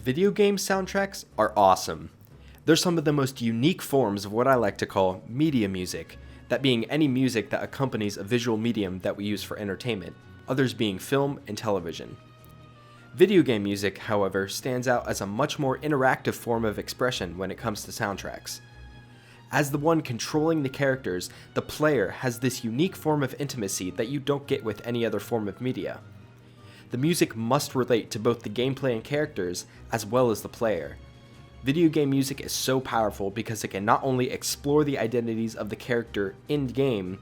Video game soundtracks are awesome. They're some of the most unique forms of what I like to call media music, that being any music that accompanies a visual medium that we use for entertainment, others being film and television. Video game music, however, stands out as a much more interactive form of expression when it comes to soundtracks. As the one controlling the characters, the player has this unique form of intimacy that you don't get with any other form of media. The music must relate to both the gameplay and characters, as well as the player. Video game music is so powerful because it can not only explore the identities of the character in-game,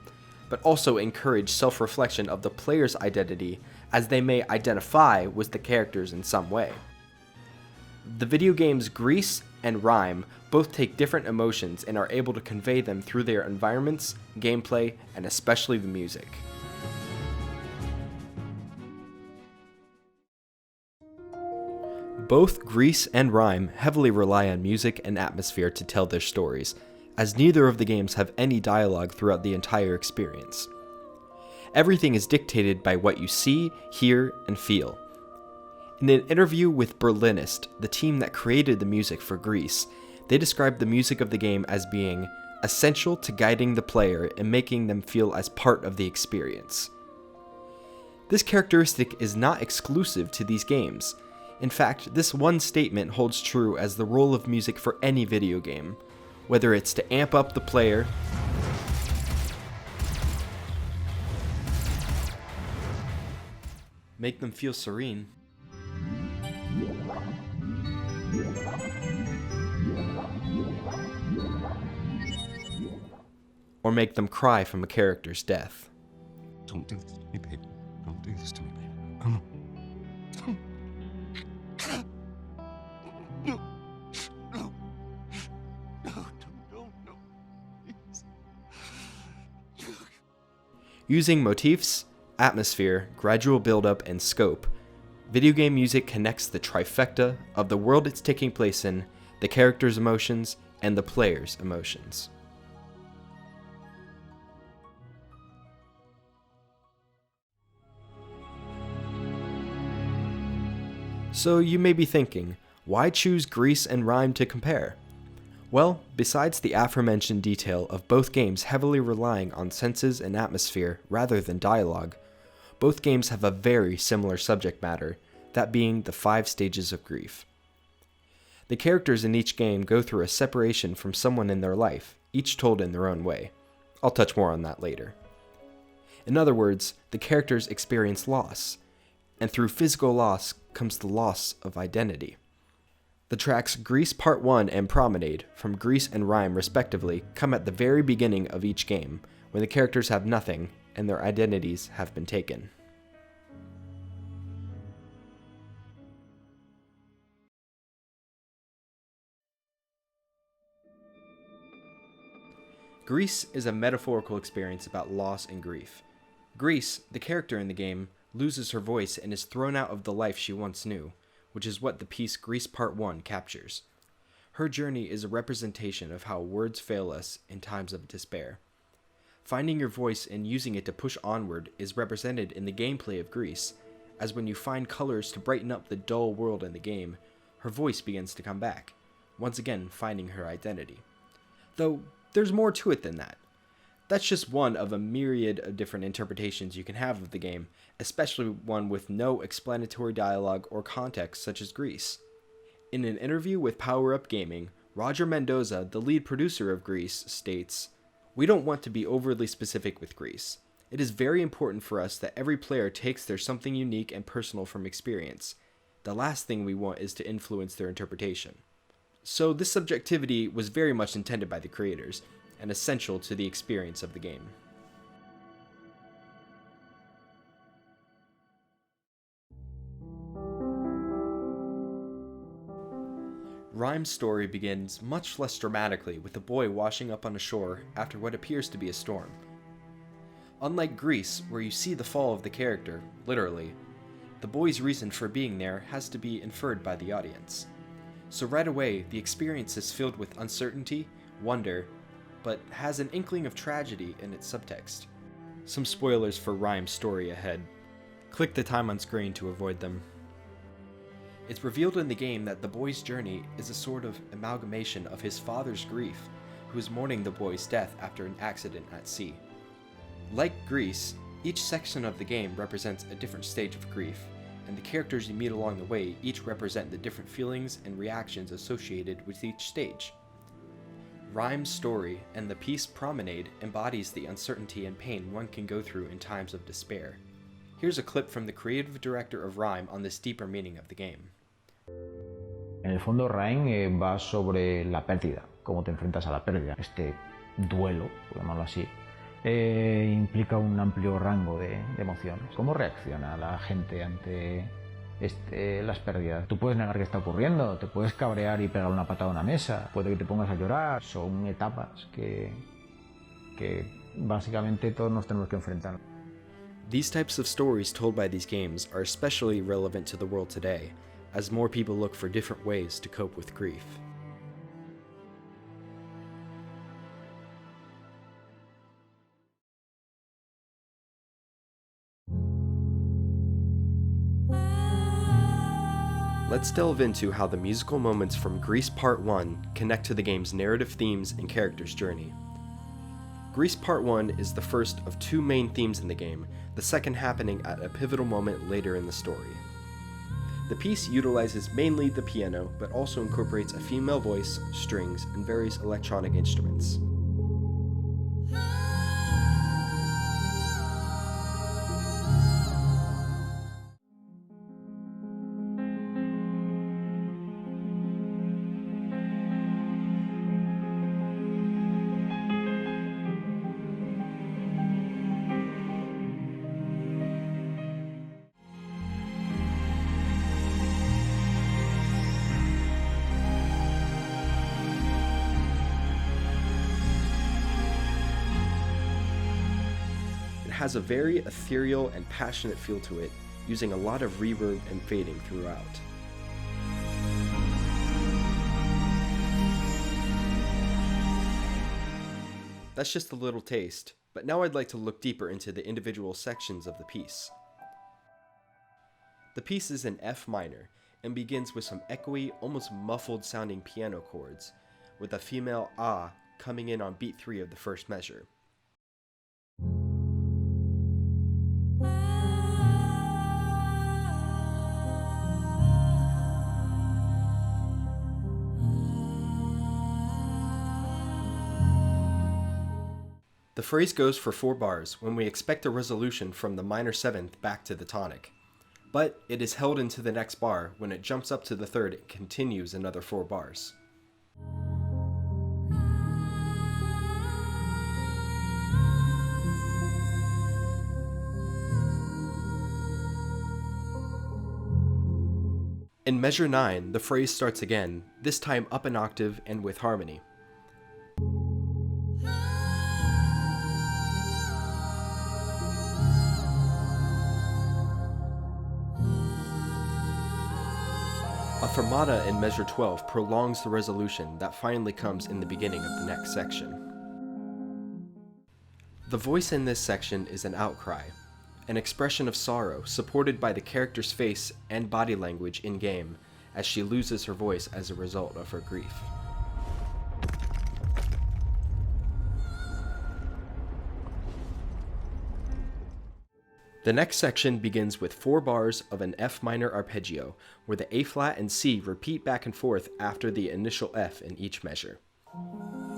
but also encourage self-reflection of the player's identity, as they may identify with the characters in some way. The video games GRIS and RiME both take different emotions and are able to convey them through their environments, gameplay, and especially the music. Both GRIS and RiME heavily rely on music and atmosphere to tell their stories, as neither of the games have any dialogue throughout the entire experience. Everything is dictated by what you see, hear, and feel. In an interview with Berlinist, the team that created the music for GRIS, they described the music of the game as being essential to guiding the player and making them feel as part of the experience. This characteristic is not exclusive to these games. In fact, this one statement holds true as the role of music for any video game, whether it's to amp up the player, make them feel serene, or make them cry from a character's death. Don't do this to me, baby. Don't do this to me, baby. Come on. No. No. No. No. Please. Using motifs, atmosphere, gradual build-up, and scope, video game music connects the trifecta of the world it's taking place in, the character's emotions, and the player's emotions. So you may be thinking, why choose GRIS and RiME to compare? Well, besides the aforementioned detail of both games heavily relying on senses and atmosphere rather than dialogue, both games have a very similar subject matter, that being the 5 stages of grief. The characters in each game go through a separation from someone in their life, each told in their own way. I'll touch more on that later. In other words, the characters experience loss, and through physical loss comes the loss of identity. The tracks GRIS Part 1 and Promenade, from GRIS and RiME respectively, come at the very beginning of each game, when the characters have nothing and their identities have been taken. GRIS is a metaphorical experience about loss and grief. GRIS, the character in the game, loses her voice and is thrown out of the life she once knew, which is what the piece GRIS Part 1 captures. Her journey is a representation of how words fail us in times of despair. Finding your voice and using it to push onward is represented in the gameplay of GRIS, as when you find colors to brighten up the dull world in the game, her voice begins to come back, once again finding her identity. Though, there's more to it than that. That's just one of a myriad of different interpretations you can have of the game, especially one with no explanatory dialogue or context such as GRIS. In an interview with Power Up Gaming, Roger Mendoza, the lead producer of GRIS, states, "We don't want to be overly specific with GRIS. It is very important for us that every player takes their something unique and personal from experience. The last thing we want is to influence their interpretation." So this subjectivity was very much intended by the creators, and essential to the experience of the game. RiME's story begins much less dramatically with a boy washing up on a shore after what appears to be a storm. Unlike GRIS, where you see the fall of the character, literally, the boy's reason for being there has to be inferred by the audience. So right away, the experience is filled with uncertainty, wonder, but has an inkling of tragedy in its subtext. Some spoilers for RiME's story ahead. Click the time on screen to avoid them. It's revealed in the game that the boy's journey is a sort of amalgamation of his father's grief, who is mourning the boy's death after an accident at sea. Like GRIS, each section of the game represents a different stage of grief, and the characters you meet along the way each represent the different feelings and reactions associated with each stage. RiME's story and the piece Promenade embodies the uncertainty and pain one can go through in times of despair. Here's a clip from the creative director of RiME on this deeper meaning of the game. En el fondo, RiME va sobre la pérdida, cómo te enfrentas a la pérdida. Este duelo, por llamarlo así, implica un amplio rango de emociones. ¿Cómo reacciona la gente ante las pérdidas? Tú puedes negar que está ocurriendo, te puedes cabrear y pegar una patada a una mesa, puede que te pongas a llorar. Son etapas que básicamente todos nos tenemos que enfrentar. These types of stories told by these games are especially relevant to the world today, as more people look for different ways to cope with grief. Let's delve into how the musical moments from GRIS Part 1 connect to the game's narrative themes and character's journey. GRIS Part 1 is the first of two main themes in the game, the second happening at a pivotal moment later in the story. The piece utilizes mainly the piano, but also incorporates a female voice, strings, and various electronic instruments. It has a very ethereal and passionate feel to it, using a lot of reverb and fading throughout. That's just a little taste, but now I'd like to look deeper into the individual sections of the piece. The piece is in F minor, and begins with some echoey, almost muffled sounding piano chords, with a female ah coming in on beat 3 of the first measure. The phrase goes for 4 bars when we expect a resolution from the minor 7th back to the tonic, but it is held into the next bar when it jumps up to the 3rd and continues another 4 bars. In measure 9, the phrase starts again, this time up an octave and with harmony. A fermata in measure 12 prolongs the resolution that finally comes in the beginning of the next section. The voice in this section is an outcry, an expression of sorrow supported by the character's face and body language in-game as she loses her voice as a result of her grief. The next section begins with 4 bars of an F minor arpeggio, where the A flat and C repeat back and forth after the initial F in each measure.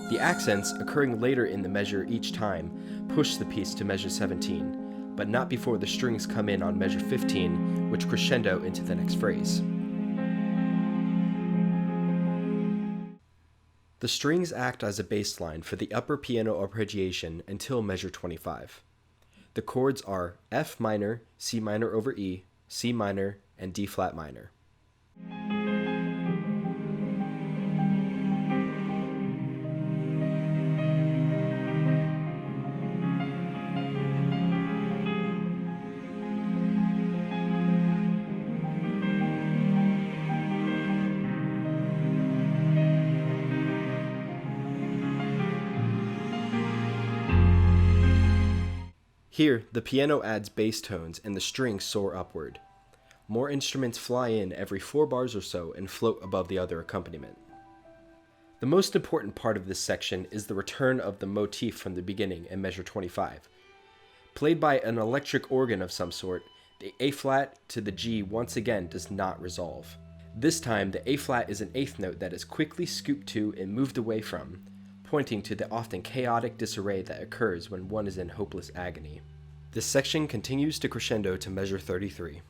The accents, occurring later in the measure each time, push the piece to measure 17, but not before the strings come in on measure 15, which crescendo into the next phrase. The strings act as a bass line for the upper piano arpeggiation until measure 25. The chords are F minor, C minor over E, C minor, and D flat minor. Here, the piano adds bass tones and the strings soar upward. More instruments fly in every 4 bars or so and float above the other accompaniment. The most important part of this section is the return of the motif from the beginning in measure 25. Played by an electric organ of some sort, the A-flat to the G once again does not resolve. This time, the A-flat is an eighth note that is quickly scooped to and moved away from, pointing to the often chaotic disarray that occurs when one is in hopeless agony. This section continues to crescendo to measure 33.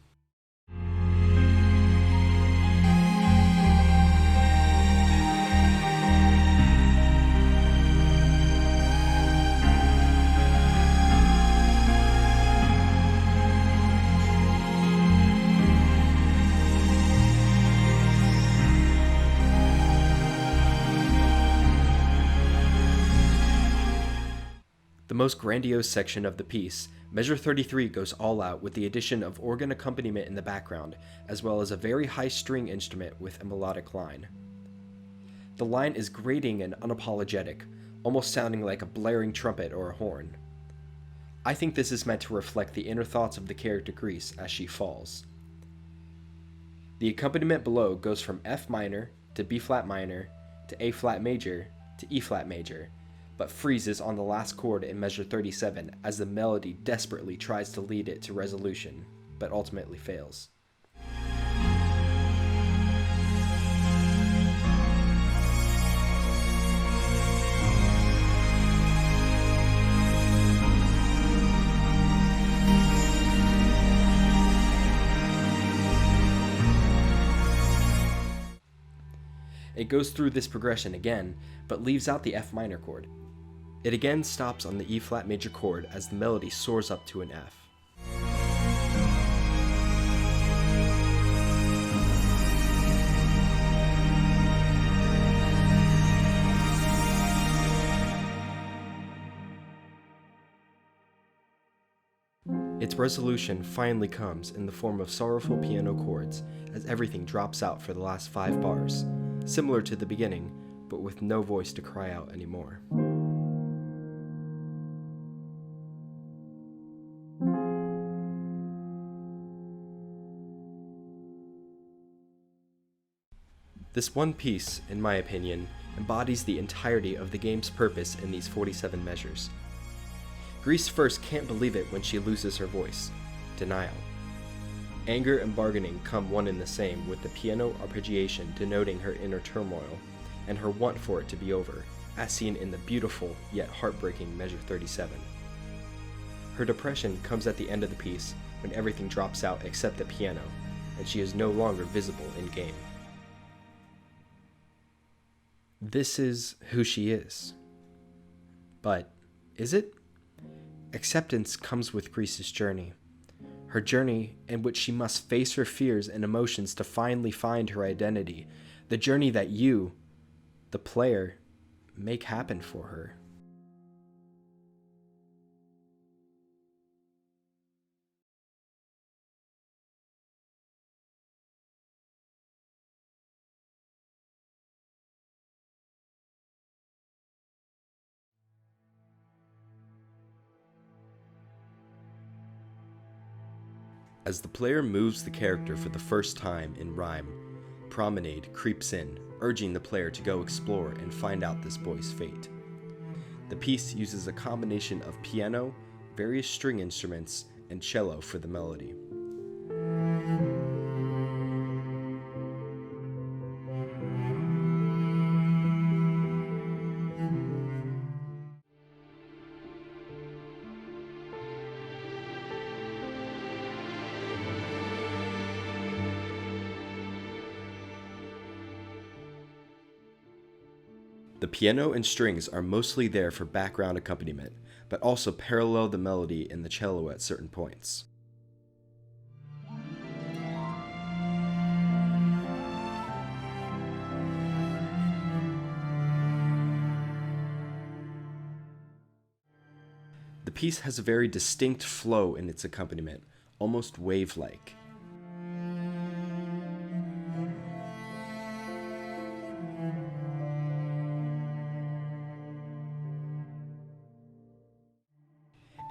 The most grandiose section of the piece, measure 33 goes all out with the addition of organ accompaniment in the background, as well as a very high string instrument with a melodic line. The line is grating and unapologetic, almost sounding like a blaring trumpet or a horn. I think this is meant to reflect the inner thoughts of the character Gris as she falls. The accompaniment below goes from F minor to B flat minor to A flat major to E flat major, but freezes on the last chord in measure 37 as the melody desperately tries to lead it to resolution, but ultimately fails. It goes through this progression again, but leaves out the F minor chord. It again stops on the E flat major chord as the melody soars up to an F. Its resolution finally comes in the form of sorrowful piano chords as everything drops out for the last 5 bars, similar to the beginning, but with no voice to cry out anymore. This one piece, in my opinion, embodies the entirety of the game's purpose in these 47 measures. Gris first can't believe it when she loses her voice. Denial. Anger and bargaining come one and the same, with the piano arpeggiation denoting her inner turmoil, and her want for it to be over, as seen in the beautiful yet heartbreaking measure 37. Her depression comes at the end of the piece, when everything drops out except the piano, and she is no longer visible in-game. This is who she is. But is it? Acceptance comes with Gris's journey. Her journey in which she must face her fears and emotions to finally find her identity. The journey that you, the player, make happen for her. As the player moves the character for the first time in RiME, Promenade creeps in, urging the player to go explore and find out this boy's fate. The piece uses a combination of piano, various string instruments, and cello for the melody. The piano and strings are mostly there for background accompaniment, but also parallel the melody in the cello at certain points. The piece has a very distinct flow in its accompaniment, almost wave-like.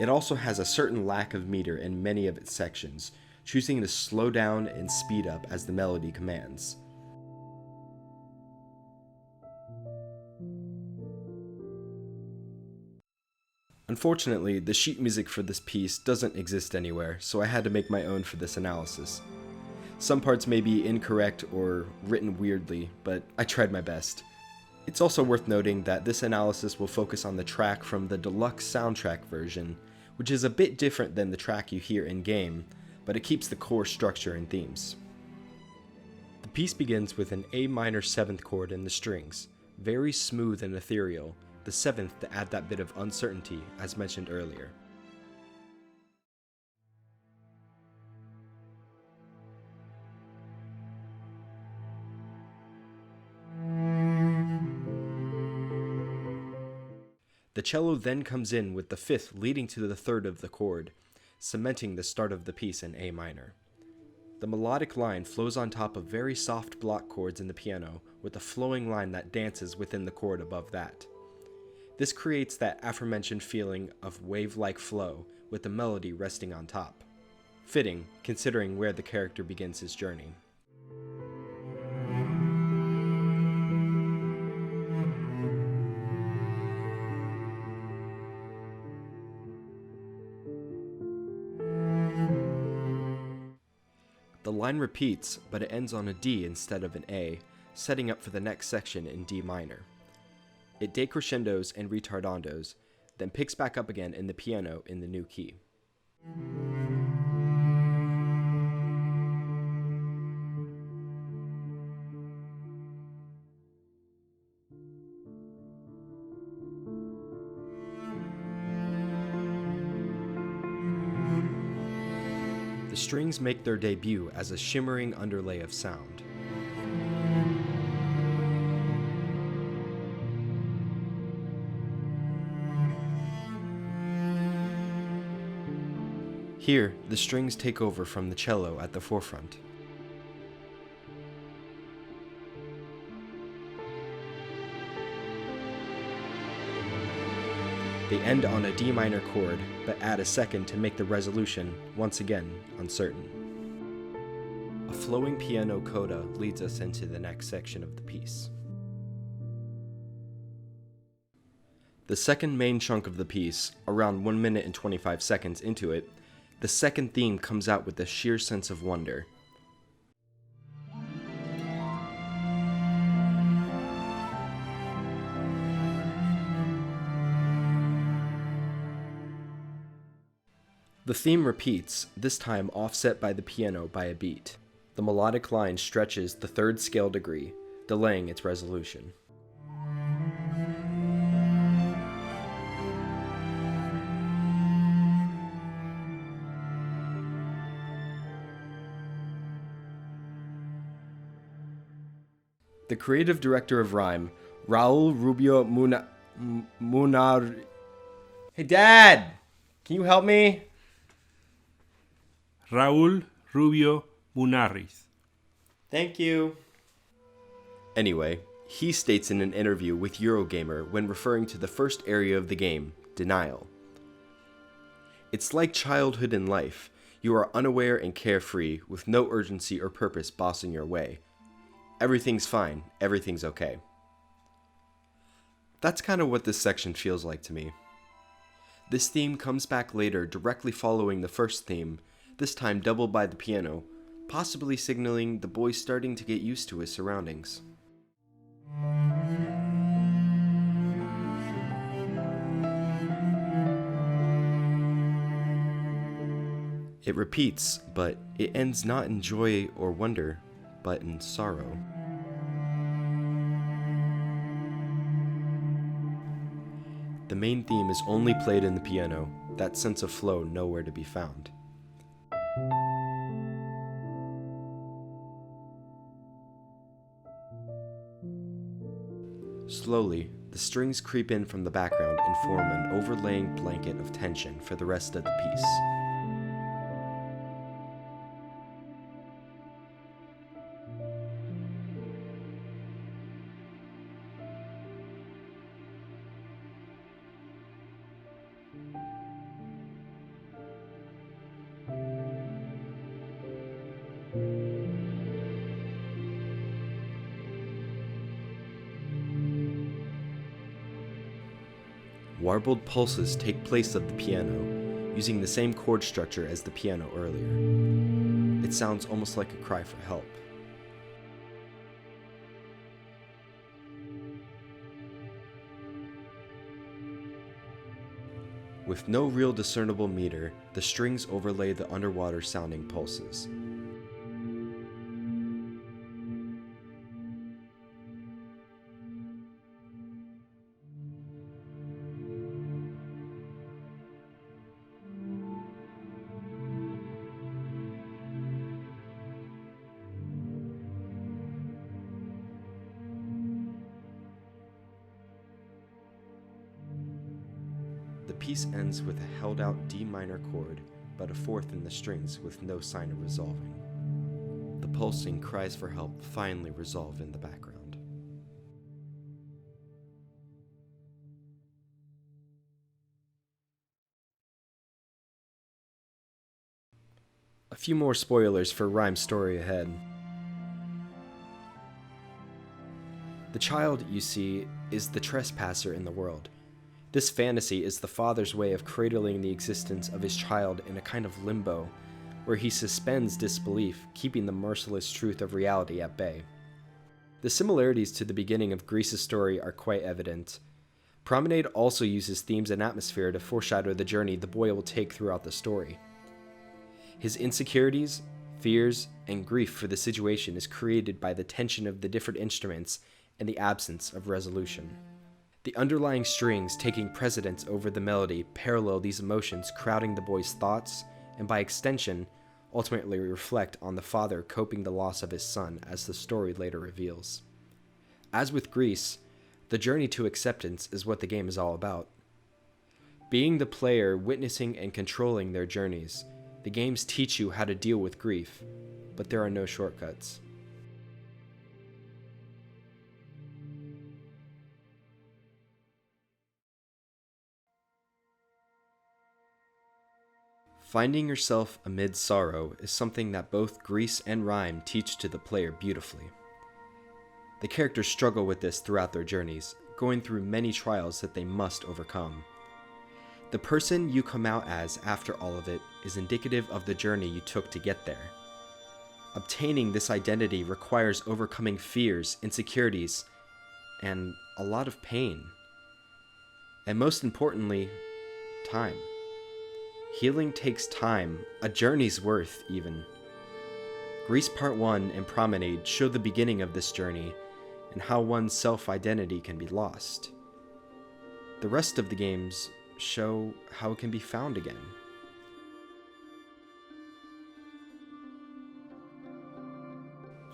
It also has a certain lack of meter in many of its sections, choosing to slow down and speed up as the melody commands. Unfortunately, the sheet music for this piece doesn't exist anywhere, so I had to make my own for this analysis. Some parts may be incorrect or written weirdly, but I tried my best. It's also worth noting that this analysis will focus on the track from the deluxe soundtrack version, which is a bit different than the track you hear in-game, but it keeps the core structure and themes. The piece begins with an A minor 7th chord in the strings, very smooth and ethereal, the 7th to add that bit of uncertainty as mentioned earlier. The cello then comes in with the 5th leading to the 3rd of the chord, cementing the start of the piece in A minor. The melodic line flows on top of very soft block chords in the piano, with a flowing line that dances within the chord above that. This creates that aforementioned feeling of wave-like flow, with the melody resting on top. Fitting, considering where the character begins his journey. The line repeats, but it ends on a D instead of an A, setting up for the next section in D minor. It decrescendos and retardandos, then picks back up again in the piano in the new key. The strings make their debut as a shimmering underlay of sound. Here, the strings take over from the cello at the forefront. They end on a D minor chord, but add a 2nd to make the resolution, once again, uncertain. A flowing piano coda leads us into the next section of the piece. The second main chunk of the piece, around 1 minute and 25 seconds into it, the second theme comes out with a sheer sense of wonder. The theme repeats, this time offset by the piano by a beat. The melodic line stretches the 3rd scale degree, delaying its resolution. The creative director of RiME, Raul Rubio Munar... Hey, Dad! Can you help me? Raúl Rubio Munarriz. Thank you. Anyway, he states in an interview with Eurogamer when referring to the first area of the game, denial. It's like childhood in life. You are unaware and carefree, with no urgency or purpose bossing your way. Everything's fine, everything's okay. That's kind of what this section feels like to me. This theme comes back later directly following the first theme, this time doubled by the piano, possibly signaling the boy starting to get used to his surroundings. It repeats, but it ends not in joy or wonder, but in sorrow. The main theme is only played in the piano, that sense of flow nowhere to be found. Slowly, the strings creep in from the background and form an overlaying blanket of tension for the rest of the piece. Warbled pulses take place of the piano, using the same chord structure as the piano earlier. It sounds almost like a cry for help. With no real discernible meter, the strings overlay the underwater sounding pulses. The piece ends with a held-out D minor chord, but a fourth in the strings with no sign of resolving. The pulsing cries for help finally resolve in the background. A few more spoilers for RiME's story ahead. The child, you see, is the trespasser in the world. This fantasy is the father's way of cradling the existence of his child in a kind of limbo, where he suspends disbelief, keeping the merciless truth of reality at bay. The similarities to the beginning of GRIS's story are quite evident. Promenade also uses themes and atmosphere to foreshadow the journey the boy will take throughout the story. His insecurities, fears, and grief for the situation is created by the tension of the different instruments and the absence of resolution. The underlying strings taking precedence over the melody parallel these emotions, crowding the boy's thoughts, and by extension, ultimately reflect on the father coping the loss of his son, as the story later reveals. As with GRIS, the journey to acceptance is what the game is all about. Being the player witnessing and controlling their journeys, the games teach you how to deal with grief, but there are no shortcuts. Finding yourself amid sorrow is something that both GRIS and RiME teach to the player beautifully. The characters struggle with this throughout their journeys, going through many trials that they must overcome. The person you come out as after all of it is indicative of the journey you took to get there. Obtaining this identity requires overcoming fears, insecurities, and a lot of pain. And most importantly, time. Healing takes time, a journey's worth even. GRIS Part 1 and Promenade show the beginning of this journey and how one's self-identity can be lost. The rest of the games show how it can be found again.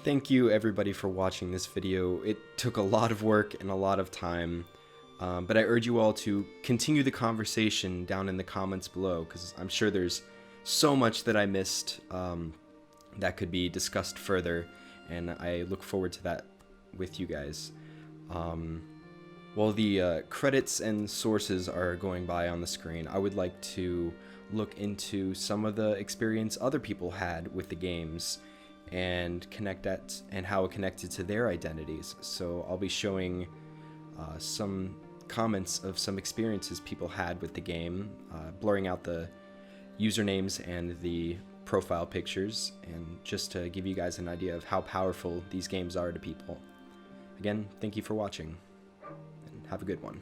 Thank you everybody for watching this video. It took a lot of work and a lot of time. But I urge you all to continue the conversation down in the comments below, because I'm sure there's so much that I missed that could be discussed further, and I look forward to that with you guys. While the credits and sources are going by on the screen, I would like to look into some of the experience other people had with the games and connect that and how it connected to their identities. So I'll be showing some comments of some experiences people had with the game, blurring out the usernames and the profile pictures, and just to give you guys an idea of how powerful these games are to people. Again, thank you for watching, and have a good one.